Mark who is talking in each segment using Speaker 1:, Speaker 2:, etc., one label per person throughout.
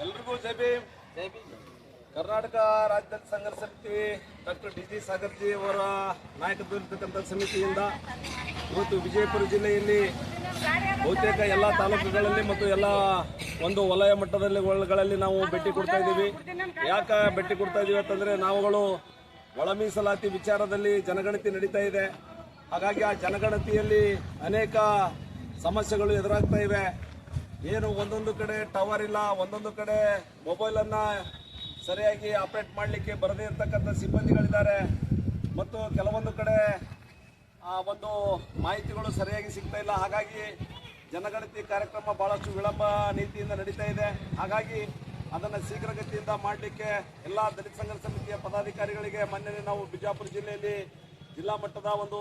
Speaker 1: ಎಲ್ರಿಗೂ ಜೈ ಭೀಮ್. ಕರ್ನಾಟಕ ರಾಜ್ಯ ಸಂಘರ್ಷ ಸಮಿತಿ ಡಾಕ್ಟರ್ ಡಿ.ಜಿ. ಸಾಗರ್ಜಿ ಅವರ ನಾಯಕತ್ವದಲ್ಲಿರ್ತಕ್ಕಂಥ ಸಮಿತಿಯಿಂದ ಇವತ್ತು ವಿಜಯಪುರ ಜಿಲ್ಲೆಯಲ್ಲಿ ಬಹುತೇಕ ಎಲ್ಲ ತಾಲೂಕುಗಳಲ್ಲಿ ಮತ್ತು ಎಲ್ಲ ಒಂದು ವಲಯ ಮಟ್ಟದಲ್ಲಿ ನಾವು ಭೇಟಿ ಕೊಡ್ತಾ ಇದ್ದೀವಿ. ಯಾಕೆ ಭೇಟಿ ಕೊಡ್ತಾ ಇದ್ದೀವಿ ಅಂತಂದರೆ ನಾವುಗಳು ಒಳ ಮೀಸಲಾತಿ ವಿಚಾರದಲ್ಲಿ ಜನಗಣತಿ ನಡೀತಾ ಇದೆ. ಹಾಗಾಗಿ ಆ ಜನಗಣತಿಯಲ್ಲಿ ಅನೇಕ ಸಮಸ್ಯೆಗಳು ಎದುರಾಗ್ತಾ ಇವೆ. ಏನು ಒಂದೊಂದು ಕಡೆ ಟವರ್ ಇಲ್ಲ, ಒಂದೊಂದು ಕಡೆ ಮೊಬೈಲನ್ನು ಸರಿಯಾಗಿ ಆಪರೇಟ್ ಮಾಡಲಿಕ್ಕೆ ಬರದೇ ಇರತಕ್ಕಂಥ ಸಿಬ್ಬಂದಿಗಳಿದ್ದಾರೆ ಮತ್ತು ಕೆಲವೊಂದು ಕಡೆ ಒಂದು ಮಾಹಿತಿಗಳು ಸರಿಯಾಗಿ ಸಿಗ್ತಾ ಇಲ್ಲ. ಹಾಗಾಗಿ ಜನಗಣತಿ ಕಾರ್ಯಕ್ರಮ ಭಾಳಷ್ಟು ವಿಳಂಬ ನೀತಿಯಿಂದ ನಡೀತಾ ಇದೆ. ಹಾಗಾಗಿ ಅದನ್ನು ಶೀಘ್ರಗತಿಯಿಂದ ಮಾಡಲಿಕ್ಕೆ ಎಲ್ಲ ದಲಿತ ಸಂಘರ್ಷ ಸಮಿತಿಯ ಪದಾಧಿಕಾರಿಗಳಿಗೆ ಮೊನ್ನೆ ನಾವು ಬಿಜಾಪುರ ಜಿಲ್ಲೆಯಲ್ಲಿ ಜಿಲ್ಲಾ ಮಟ್ಟದ ಒಂದು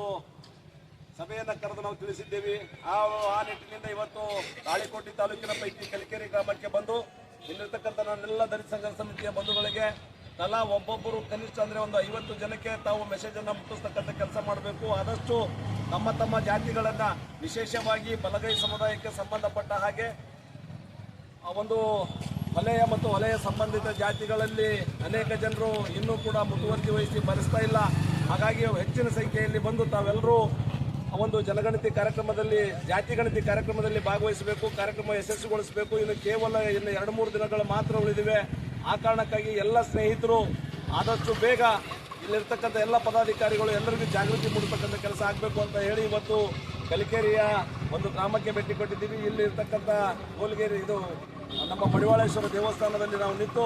Speaker 1: ಸಭೆಯನ್ನು ಕರೆದು ನಾವು ತಿಳಿಸಿದ್ದೇವೆ. ಆ ನಿಟ್ಟಿನಿಂದ ಇವತ್ತು ತಾಳಿಕೋಟೆ ತಾಲೂಕಿನ ಪೈಕಿ ಕಲಿಕೆರೆ ಗ್ರಾಮಕ್ಕೆ ಬಂದು ಇಲ್ಲಿರ್ತಕ್ಕಂಥ ನನ್ನೆಲ್ಲ ದಲಿತ ಸಂಘರ್ಷ ಸಮಿತಿಯ ಬಂಧುಗಳಿಗೆ ತಲಾ ಒಬ್ಬೊಬ್ಬರು ಕನಿಷ್ಠ ಅಂದರೆ ಒಂದು 50 ಜನಕ್ಕೆ ತಾವು ಮೆಸೇಜನ್ನು ಮುಟ್ಟಿಸ್ತಕ್ಕಂಥ ಕೆಲಸ ಮಾಡಬೇಕು. ಆದಷ್ಟು ತಮ್ಮ ತಮ್ಮ ಜಾತಿಗಳನ್ನು ವಿಶೇಷವಾಗಿ ಬಲಗೈ ಸಮುದಾಯಕ್ಕೆ ಸಂಬಂಧಪಟ್ಟ ಹಾಗೆ ಒಂದು ವಲಯ ಮತ್ತು ವಲಯ ಸಂಬಂಧಿತ ಜಾತಿಗಳಲ್ಲಿ ಅನೇಕ ಜನರು ಇನ್ನೂ ಕೂಡ ಮುತುವರ್ಜಿ ವಹಿಸಿ ಭರಿಸ್ತಾ ಇಲ್ಲ. ಹಾಗಾಗಿ ಹೆಚ್ಚಿನ ಸಂಖ್ಯೆಯಲ್ಲಿ ಬಂದು ತಾವೆಲ್ಲರೂ ಒಂದು ಜನಗಣತಿ ಕಾರ್ಯಕ್ರಮದಲ್ಲಿ ಜಾತಿ ಗಣತಿ ಕಾರ್ಯಕ್ರಮದಲ್ಲಿ ಭಾಗವಹಿಸಬೇಕು, ಕಾರ್ಯಕ್ರಮ ಯಶಸ್ವಿಗೊಳಿಸಬೇಕು. ಇನ್ನು ಕೇವಲ 2-3 ದಿನಗಳು ಮಾತ್ರ ಉಳಿದಿವೆ. ಆ ಕಾರಣಕ್ಕಾಗಿ ಎಲ್ಲ ಸ್ನೇಹಿತರು ಆದಷ್ಟು ಬೇಗ ಇಲ್ಲಿರ್ತಕ್ಕಂಥ ಎಲ್ಲ ಪದಾಧಿಕಾರಿಗಳು ಎಲ್ಲರಿಗೂ ಜಾಗೃತಿ ಮೂಡಿಸ್ತಕ್ಕಂಥ ಕೆಲಸ ಆಗಬೇಕು ಅಂತ ಹೇಳಿ ಇವತ್ತು ಕಲಿಕೆರೆಯ ಒಂದು ಗ್ರಾಮಕ್ಕೆ ಭೇಟಿ ಕೊಟ್ಟಿದ್ದೀವಿ. ಇಲ್ಲಿರ್ತಕ್ಕಂಥ ಗೋಲ್ಗೇರಿ ಇದು ನಮ್ಮ ಮಡಿವಾಳೇಶ್ವರ ದೇವಸ್ಥಾನದಲ್ಲಿ ನಾವು ನಿಂತು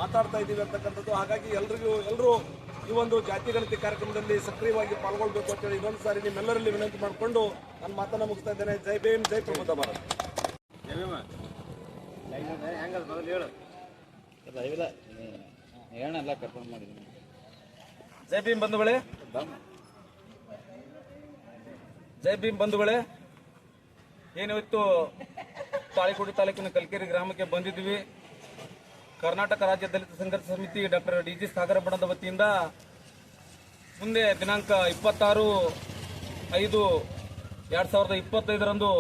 Speaker 1: ಮಾತಾಡ್ತಾ ಇದ್ದೀವಿ ಅಂತಕ್ಕಂಥದ್ದು. ಹಾಗಾಗಿ ಎಲ್ಲರೂ ಈ ಒಂದು ಜಾತಿ ಗಣತಿ ಕಾರ್ಯಕ್ರಮದಲ್ಲಿ ಸಕ್ರಿಯವಾಗಿ ಪಾಲ್ಗೊಳ್ಬೇಕು ಅಂತೇಳಿ ಇನ್ನೊಂದು ಸಾರಿ ನಿಮ್ಮೆಲ್ಲರಲ್ಲಿ ವಿನಂತಿ ಮಾಡಿಕೊಂಡು ನನ್ನ ಮಾತನ್ನು ಮುಗಿಸ್ತಾ ಇದ್ದೇನೆ. ಜೈ ಭೀಮ್, ಜೈ ಪ್ರಬುದ್ಧ ಭಾರತ್. ಜೈ ಭೀಮ್ ಬಂಧುಗಳೇ, ಜೈ ಭೀಮ್ ಬಂಧುಗಳೇ. ಏನಿವತ್ತು ತಾಳಿಕೋಟೆ ತಾಲೂಕಿನ ಕಲಿಕೆರೆ ಗ್ರಾಮಕ್ಕೆ ಬಂದಿದ್ವಿ. ಕರ್ನಾಟಕ ರಾಜ್ಯ ದಲಿತ ಸಂಘರ್ಷ ಸಮಿತಿ ಡಾಕ್ಟರ್ ಡಿ.ಜಿ. ಸಾಗರ ಬಣದ ವತಿಯಿಂದ ಮುಂದೆ ದಿನಾಂಕ 26/5/2025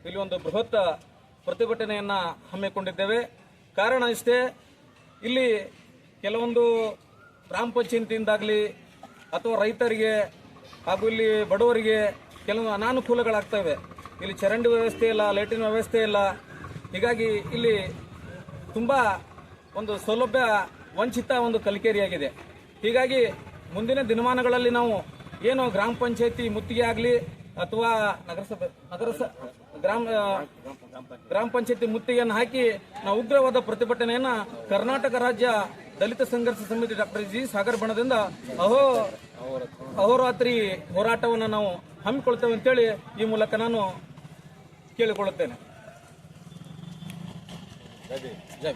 Speaker 1: ಇಲ್ಲಿ ಒಂದು ಬೃಹತ್ ಪ್ರತಿಭಟನೆಯನ್ನು ಹಮ್ಮಿಕೊಂಡಿದ್ದೇವೆ. ಕಾರಣ ಇಷ್ಟೇ, ಇಲ್ಲಿ ಕೆಲವೊಂದು ಗ್ರಾಮ ಪಂಚಾಯತಿಯಿಂದಾಗಲಿ ಅಥವಾ ರೈತರಿಗೆ ಹಾಗೂ ಇಲ್ಲಿ ಬಡವರಿಗೆ ಕೆಲವೊಂದು ಅನಾನುಕೂಲಗಳಾಗ್ತವೆ. ಇಲ್ಲಿ ಚರಂಡಿ ವ್ಯವಸ್ಥೆ ಇಲ್ಲ, ಲೈಟಿನ ವ್ಯವಸ್ಥೆ ಇಲ್ಲ. ಹೀಗಾಗಿ ಇಲ್ಲಿ ತುಂಬ ಒಂದು ಸೌಲಭ್ಯ ವಂಚಿತ ಒಂದು ಕಲಿಕೆರೆಯಾಗಿದೆ. ಹೀಗಾಗಿ ಮುಂದಿನ ದಿನಮಾನಗಳಲ್ಲಿ ನಾವು ಏನು ಗ್ರಾಮ ಪಂಚಾಯತಿ ಮುತ್ತಿಗೆ ಆಗಲಿ ಅಥವಾ ಗ್ರಾಮ ಪಂಚಾಯತಿ ಮುತ್ತಿಗೆಯನ್ನು ಹಾಕಿ ನಾವು ಉಗ್ರವಾದ ಪ್ರತಿಭಟನೆಯನ್ನು ಕರ್ನಾಟಕ ರಾಜ್ಯ ದಲಿತ ಸಂಘರ್ಷ ಸಮಿತಿ ಡಾಕ್ಟರ್ ಜಿ ಸಾಗರ್ ಬಣದಿಂದ ಅಹೋರಾತ್ರಿ ಹೋರಾಟವನ್ನು ನಾವು ಹಮ್ಮಿಕೊಳ್ತೇವೆ ಅಂತೇಳಿ ಈ ಮೂಲಕ ನಾನು ಕೇಳಿಕೊಳ್ಳುತ್ತೇನೆ. ಜೈ